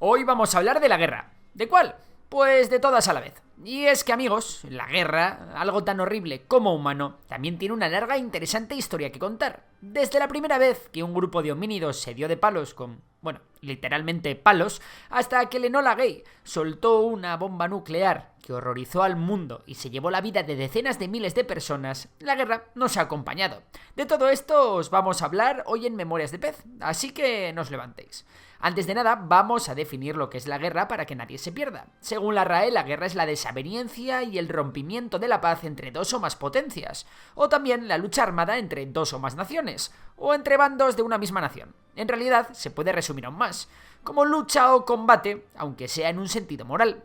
Hoy vamos a hablar de la guerra. ¿De cuál? Pues de todas a la vez. Y es que, amigos, la guerra, algo tan horrible como humano, también tiene una larga e interesante historia que contar. Desde la primera vez que un grupo de homínidos se dio de palos con, literalmente palos, hasta que el Enola Gay soltó una bomba nuclear que horrorizó al mundo y se llevó la vida de decenas de miles de personas, la guerra nos ha acompañado. De todo esto os vamos a hablar hoy en Memorias de Pez, así que no os levantéis. Antes de nada, vamos a definir lo que es la guerra para que nadie se pierda. Según la RAE, la guerra es la desaveniencia y el rompimiento de la paz entre dos o más potencias, o también la lucha armada entre dos o más naciones, o entre bandos de una misma nación. En realidad, se puede resumir aún más, como lucha o combate, aunque sea en un sentido moral,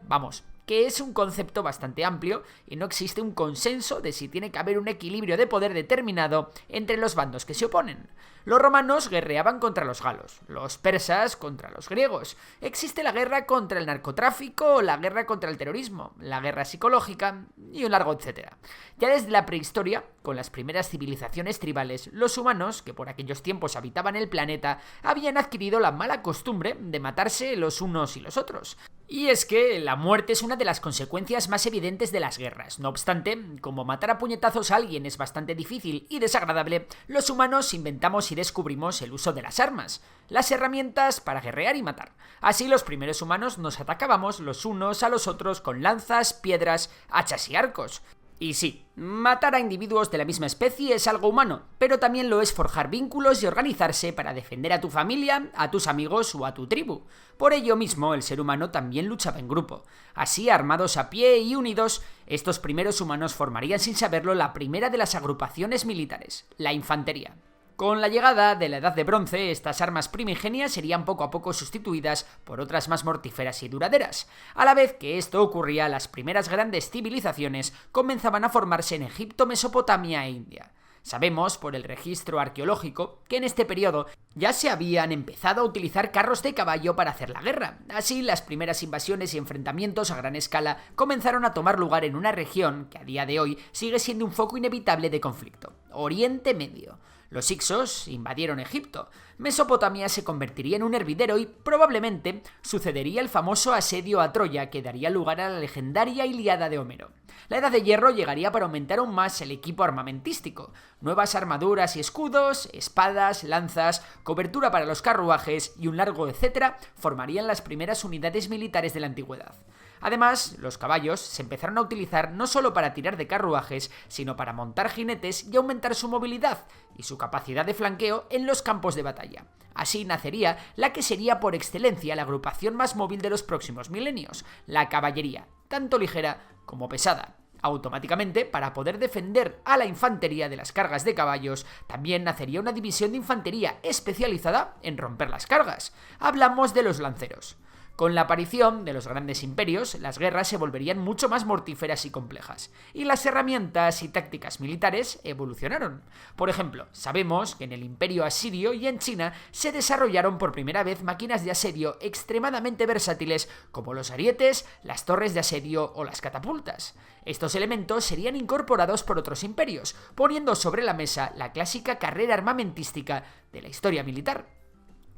que es un concepto bastante amplio y no existe un consenso de si tiene que haber un equilibrio de poder determinado entre los bandos que se oponen. Los romanos guerreaban contra los galos, los persas contra los griegos. Existe la guerra contra el narcotráfico, la guerra contra el terrorismo, la guerra psicológica y un largo etcétera. Ya desde la prehistoria, con las primeras civilizaciones tribales, los humanos, que por aquellos tiempos habitaban el planeta, habían adquirido la mala costumbre de matarse los unos y los otros. Y es que la muerte es una de las consecuencias más evidentes de las guerras. No obstante, como matar a puñetazos a alguien es bastante difícil y desagradable, los humanos inventamos y descubrimos el uso de las armas, las herramientas para guerrear y matar. Así los primeros humanos nos atacábamos los unos a los otros con lanzas, piedras, hachas y arcos. Y sí, matar a individuos de la misma especie es algo humano, pero también lo es forjar vínculos y organizarse para defender a tu familia, a tus amigos o a tu tribu. Por ello mismo, el ser humano también luchaba en grupo. Así, armados a pie y unidos, estos primeros humanos formarían sin saberlo la primera de las agrupaciones militares, la infantería. Con la llegada de la Edad de Bronce, estas armas primigenias serían poco a poco sustituidas por otras más mortíferas y duraderas. A la vez que esto ocurría, las primeras grandes civilizaciones comenzaban a formarse en Egipto, Mesopotamia e India. Sabemos, por el registro arqueológico, que en este periodo ya se habían empezado a utilizar carros de caballo para hacer la guerra. Así, las primeras invasiones y enfrentamientos a gran escala comenzaron a tomar lugar en una región que a día de hoy sigue siendo un foco inevitable de conflicto: Oriente Medio. Los hicsos invadieron Egipto, Mesopotamia se convertiría en un hervidero y probablemente sucedería el famoso asedio a Troya que daría lugar a la legendaria Ilíada de Homero. La Edad de Hierro llegaría para aumentar aún más el equipo armamentístico. Nuevas armaduras y escudos, espadas, lanzas, cobertura para los carruajes y un largo etcétera formarían las primeras unidades militares de la antigüedad. Además, los caballos se empezaron a utilizar no solo para tirar de carruajes, sino para montar jinetes y aumentar su movilidad y su capacidad de flanqueo en los campos de batalla. Así nacería la que sería por excelencia la agrupación más móvil de los próximos milenios, la caballería, tanto ligera como pesada. Automáticamente, para poder defender a la infantería de las cargas de caballos, también nacería una división de infantería especializada en romper las cargas. Hablamos de los lanceros. Con la aparición de los grandes imperios, las guerras se volverían mucho más mortíferas y complejas, y las herramientas y tácticas militares evolucionaron. Por ejemplo, sabemos que en el Imperio Asirio y en China se desarrollaron por primera vez máquinas de asedio extremadamente versátiles como los arietes, las torres de asedio o las catapultas. Estos elementos serían incorporados por otros imperios, poniendo sobre la mesa la clásica carrera armamentística de la historia militar.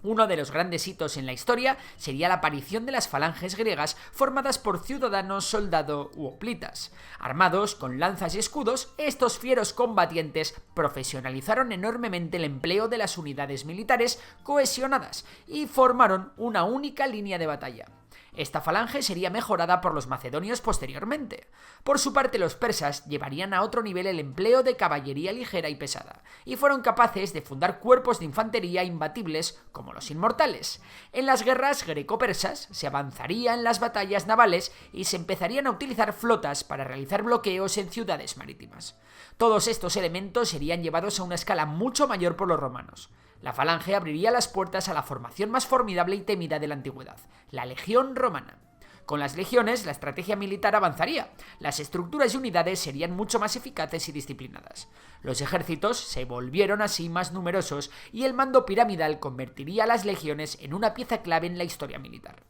Uno de los grandes hitos en la historia sería la aparición de las falanges griegas formadas por ciudadanos, soldado u hoplitas. Armados con lanzas y escudos, estos fieros combatientes profesionalizaron enormemente el empleo de las unidades militares cohesionadas y formaron una única línea de batalla. Esta falange sería mejorada por los macedonios posteriormente. Por su parte, los persas llevarían a otro nivel el empleo de caballería ligera y pesada, y fueron capaces de fundar cuerpos de infantería imbatibles como los inmortales. En las guerras greco-persas se avanzaría en las batallas navales y se empezarían a utilizar flotas para realizar bloqueos en ciudades marítimas. Todos estos elementos serían llevados a una escala mucho mayor por los romanos. La falange abriría las puertas a la formación más formidable y temida de la antigüedad, la legión romana. Con las legiones, la estrategia militar avanzaría, las estructuras y unidades serían mucho más eficaces y disciplinadas. Los ejércitos se volvieron así más numerosos y el mando piramidal convertiría a las legiones en una pieza clave en la historia militar.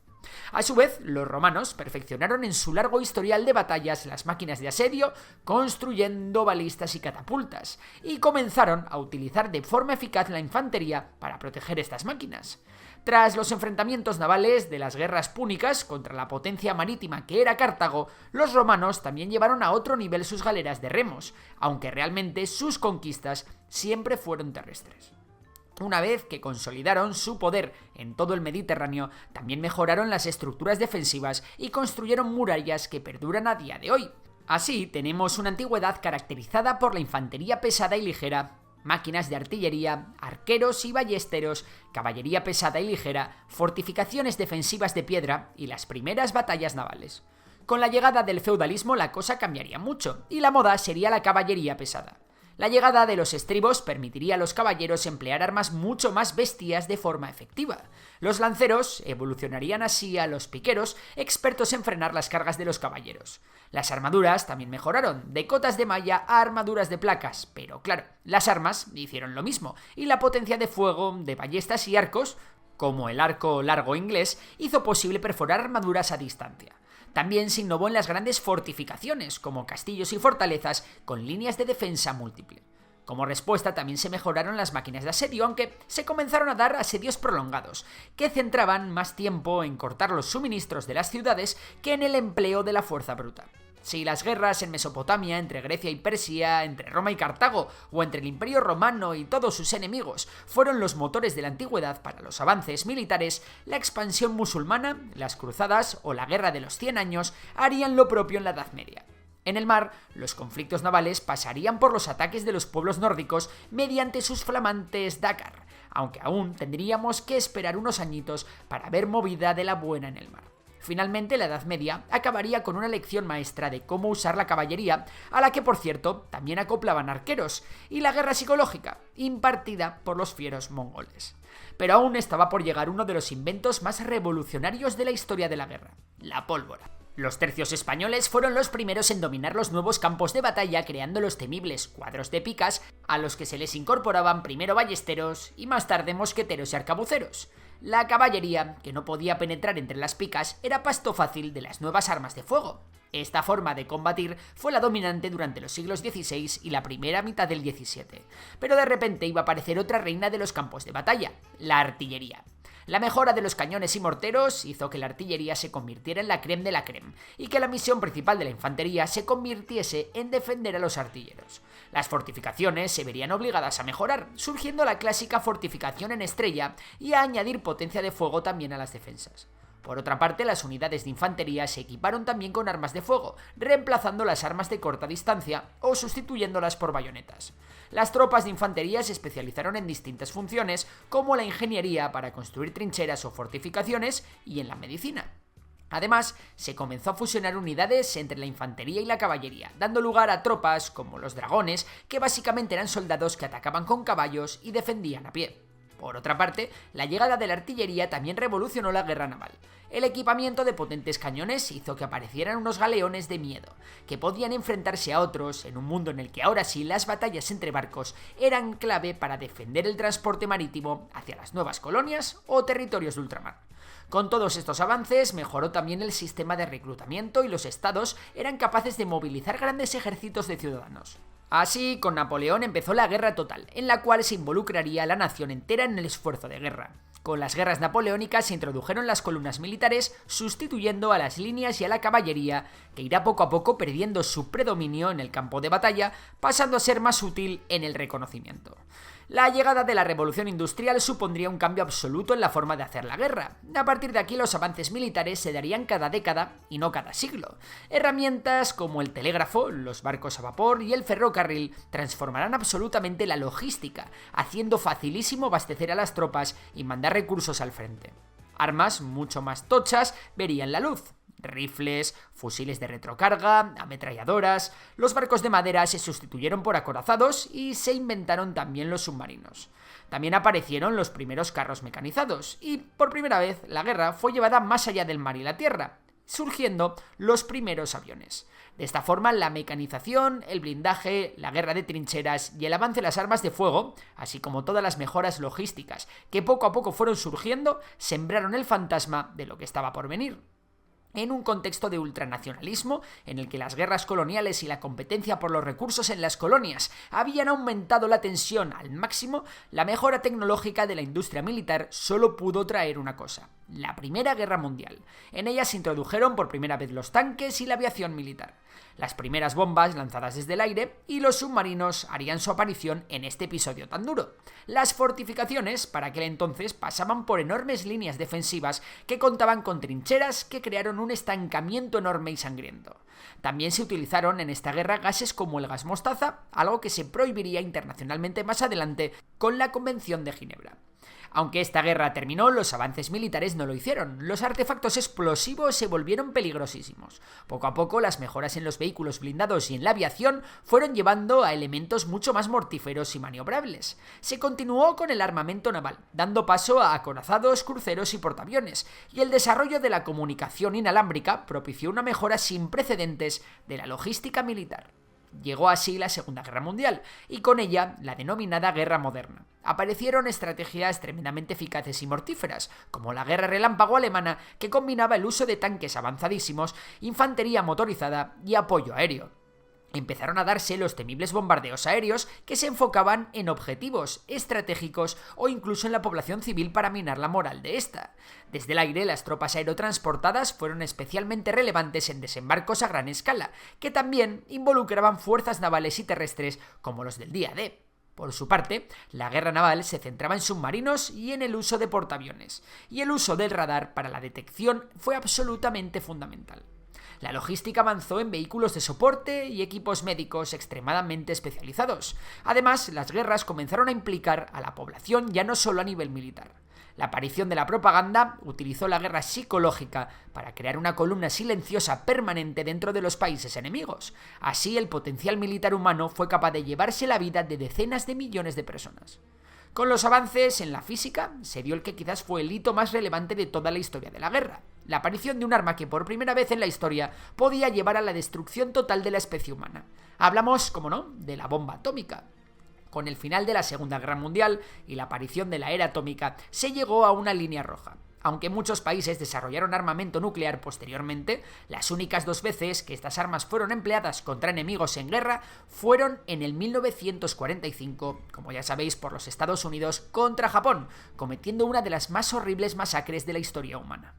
A su vez, los romanos perfeccionaron en su largo historial de batallas las máquinas de asedio, construyendo balistas y catapultas, y comenzaron a utilizar de forma eficaz la infantería para proteger estas máquinas. Tras los enfrentamientos navales de las guerras púnicas contra la potencia marítima que era Cartago, los romanos también llevaron a otro nivel sus galeras de remos, aunque realmente sus conquistas siempre fueron terrestres. Una vez que consolidaron su poder en todo el Mediterráneo, también mejoraron las estructuras defensivas y construyeron murallas que perduran a día de hoy. Así, tenemos una antigüedad caracterizada por la infantería pesada y ligera, máquinas de artillería, arqueros y ballesteros, caballería pesada y ligera, fortificaciones defensivas de piedra y las primeras batallas navales. Con la llegada del feudalismo la cosa cambiaría mucho, y la moda sería la caballería pesada. La llegada de los estribos permitiría a los caballeros emplear armas mucho más bestias de forma efectiva. Los lanceros evolucionarían así a los piqueros, expertos en frenar las cargas de los caballeros. Las armaduras también mejoraron, de cotas de malla a armaduras de placas, pero claro, las armas hicieron lo mismo, y la potencia de fuego de ballestas y arcos, como el arco largo inglés, hizo posible perforar armaduras a distancia. También se innovó en las grandes fortificaciones, como castillos y fortalezas con líneas de defensa múltiple. Como respuesta también se mejoraron las máquinas de asedio, aunque se comenzaron a dar asedios prolongados, que centraban más tiempo en cortar los suministros de las ciudades que en el empleo de la fuerza bruta. Si las guerras en Mesopotamia, entre Grecia y Persia, entre Roma y Cartago, o entre el Imperio Romano y todos sus enemigos, fueron los motores de la antigüedad para los avances militares, la expansión musulmana, las cruzadas o la Guerra de los 100 años harían lo propio en la Edad Media. En el mar, los conflictos navales pasarían por los ataques de los pueblos nórdicos mediante sus flamantes Dakar, aunque aún tendríamos que esperar unos añitos para ver movida de la buena en el mar. Finalmente, la Edad Media acabaría con una lección maestra de cómo usar la caballería, a la que, por cierto, también acoplaban arqueros, y la guerra psicológica, impartida por los fieros mongoles. Pero aún estaba por llegar uno de los inventos más revolucionarios de la historia de la guerra, la pólvora. Los tercios españoles fueron los primeros en dominar los nuevos campos de batalla, creando los temibles cuadros de picas, a los que se les incorporaban primero ballesteros y más tarde mosqueteros y arcabuceros. La caballería, que no podía penetrar entre las picas, era pasto fácil de las nuevas armas de fuego. Esta forma de combatir fue la dominante durante los siglos XVI y la primera mitad del XVII. Pero de repente iba a aparecer otra reina de los campos de batalla, la artillería. La mejora de los cañones y morteros hizo que la artillería se convirtiera en la crème de la crème y que la misión principal de la infantería se convirtiese en defender a los artilleros. Las fortificaciones se verían obligadas a mejorar, surgiendo la clásica fortificación en estrella y a añadir potencia de fuego también a las defensas. Por otra parte, las unidades de infantería se equiparon también con armas de fuego, reemplazando las armas de corta distancia o sustituyéndolas por bayonetas. Las tropas de infantería se especializaron en distintas funciones, como la ingeniería para construir trincheras o fortificaciones y en la medicina. Además, se comenzó a fusionar unidades entre la infantería y la caballería, dando lugar a tropas como los dragones, que básicamente eran soldados que atacaban con caballos y defendían a pie. Por otra parte, la llegada de la artillería también revolucionó la guerra naval. El equipamiento de potentes cañones hizo que aparecieran unos galeones de miedo, que podían enfrentarse a otros en un mundo en el que ahora sí las batallas entre barcos eran clave para defender el transporte marítimo hacia las nuevas colonias o territorios de ultramar. Con todos estos avances mejoró también el sistema de reclutamiento y los estados eran capaces de movilizar grandes ejércitos de ciudadanos. Así, con Napoleón empezó la guerra total, en la cual se involucraría a la nación entera en el esfuerzo de guerra. Con las guerras napoleónicas se introdujeron las columnas militares, sustituyendo a las líneas y a la caballería, que irá poco a poco perdiendo su predominio en el campo de batalla, pasando a ser más útil en el reconocimiento. La llegada de la revolución industrial supondría un cambio absoluto en la forma de hacer la guerra. A partir de aquí los avances militares se darían cada década y no cada siglo. Herramientas como el telégrafo, los barcos a vapor y el ferrocarril transformarán absolutamente la logística, haciendo facilísimo abastecer a las tropas y mandar recursos al frente. Armas mucho más tochas verían la luz. Rifles, fusiles de retrocarga, ametralladoras. Los barcos de madera se sustituyeron por acorazados y se inventaron también los submarinos. También aparecieron los primeros carros mecanizados y, por primera vez, la guerra fue llevada más allá del mar y la tierra, surgiendo los primeros aviones. De esta forma, la mecanización, el blindaje, la guerra de trincheras y el avance de las armas de fuego, así como todas las mejoras logísticas que poco a poco fueron surgiendo, sembraron el fantasma de lo que estaba por venir. En un contexto de ultranacionalismo, en el que las guerras coloniales y la competencia por los recursos en las colonias habían aumentado la tensión al máximo, la mejora tecnológica de la industria militar solo pudo traer una cosa: la Primera Guerra Mundial. En ella se introdujeron por primera vez los tanques y la aviación militar, las primeras bombas lanzadas desde el aire, y los submarinos harían su aparición en este episodio tan duro. Las fortificaciones para aquel entonces pasaban por enormes líneas defensivas que contaban con trincheras que crearon un estancamiento enorme y sangriento. También se utilizaron en esta guerra gases como el gas mostaza, algo que se prohibiría internacionalmente más adelante con la Convención de Ginebra. Aunque esta guerra terminó, los avances militares no lo hicieron. Los artefactos explosivos se volvieron peligrosísimos. Poco a poco, las mejoras en los vehículos blindados y en la aviación fueron llevando a elementos mucho más mortíferos y maniobrables. Se continuó con el armamento naval, dando paso a acorazados, cruceros y portaaviones, y el desarrollo de la comunicación inalámbrica propició una mejora sin precedentes de la logística militar. Llegó así la Segunda Guerra Mundial, y con ella la denominada Guerra Moderna. Aparecieron estrategias tremendamente eficaces y mortíferas, como la Guerra Relámpago alemana, que combinaba el uso de tanques avanzadísimos, infantería motorizada y apoyo aéreo. Empezaron a darse los temibles bombardeos aéreos que se enfocaban en objetivos estratégicos o incluso en la población civil para minar la moral de esta. Desde el aire, las tropas aerotransportadas fueron especialmente relevantes en desembarcos a gran escala, que también involucraban fuerzas navales y terrestres como los del día D. Por su parte, la guerra naval se centraba en submarinos y en el uso de portaaviones, y el uso del radar para la detección fue absolutamente fundamental. La logística avanzó en vehículos de soporte y equipos médicos extremadamente especializados. Además, las guerras comenzaron a implicar a la población ya no solo a nivel militar. La aparición de la propaganda utilizó la guerra psicológica para crear una columna silenciosa permanente dentro de los países enemigos. Así, el potencial militar humano fue capaz de llevarse la vida de decenas de millones de personas. Con los avances en la física, se dio el que quizás fue el hito más relevante de toda la historia de la guerra: la aparición de un arma que por primera vez en la historia podía llevar a la destrucción total de la especie humana. Hablamos, como no, de la bomba atómica. Con el final de la Segunda Guerra Mundial y la aparición de la era atómica, se llegó a una línea roja. Aunque muchos países desarrollaron armamento nuclear posteriormente, las únicas dos veces que estas armas fueron empleadas contra enemigos en guerra fueron en el 1945, como ya sabéis, por los Estados Unidos contra Japón, cometiendo una de las más horribles masacres de la historia humana.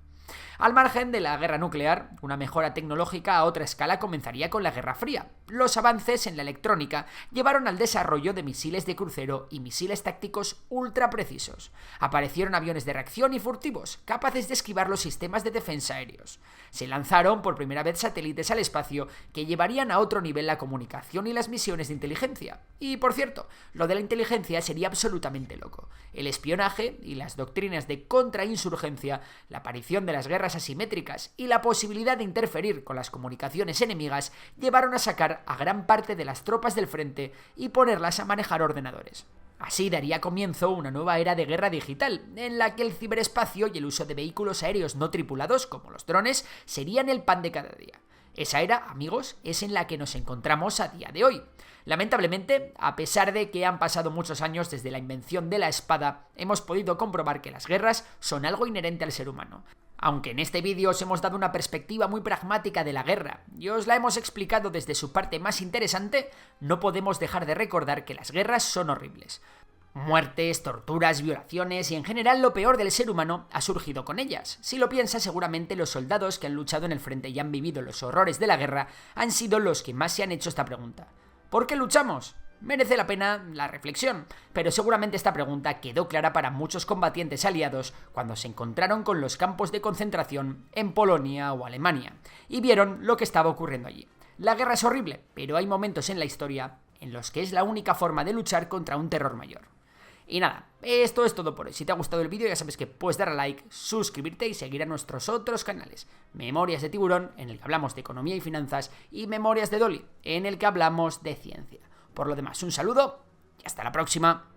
Al margen de la guerra nuclear, una mejora tecnológica a otra escala comenzaría con la Guerra Fría. Los avances en la electrónica llevaron al desarrollo de misiles de crucero y misiles tácticos ultra precisos. Aparecieron aviones de reacción y furtivos, capaces de esquivar los sistemas de defensa aéreos. Se lanzaron por primera vez satélites al espacio que llevarían a otro nivel la comunicación y las misiones de inteligencia. Y, por cierto, lo de la inteligencia sería absolutamente loco. El espionaje y las doctrinas de contrainsurgencia, la aparición de las guerras asimétricas y la posibilidad de interferir con las comunicaciones enemigas llevaron a sacar a gran parte de las tropas del frente y ponerlas a manejar ordenadores. Así daría comienzo una nueva era de guerra digital, en la que el ciberespacio y el uso de vehículos aéreos no tripulados, como los drones, serían el pan de cada día. Esa era, amigos, es en la que nos encontramos a día de hoy. Lamentablemente, a pesar de que han pasado muchos años desde la invención de la espada, hemos podido comprobar que las guerras son algo inherente al ser humano. Aunque en este vídeo os hemos dado una perspectiva muy pragmática de la guerra y os la hemos explicado desde su parte más interesante, no podemos dejar de recordar que las guerras son horribles. Muertes, torturas, violaciones y en general lo peor del ser humano ha surgido con ellas. Si lo piensas, seguramente los soldados que han luchado en el frente y han vivido los horrores de la guerra han sido los que más se han hecho esta pregunta: ¿por qué luchamos? Merece la pena la reflexión, pero seguramente esta pregunta quedó clara para muchos combatientes aliados cuando se encontraron con los campos de concentración en Polonia o Alemania y vieron lo que estaba ocurriendo allí. La guerra es horrible, pero hay momentos en la historia en los que es la única forma de luchar contra un terror mayor. Y nada, esto es todo por hoy. Si te ha gustado el vídeo ya sabes que puedes darle a like, suscribirte y seguir a nuestros otros canales: Memorias de Tiburón, en el que hablamos de economía y finanzas, y Memorias de Dolly, en el que hablamos de ciencia. Por lo demás, un saludo y hasta la próxima.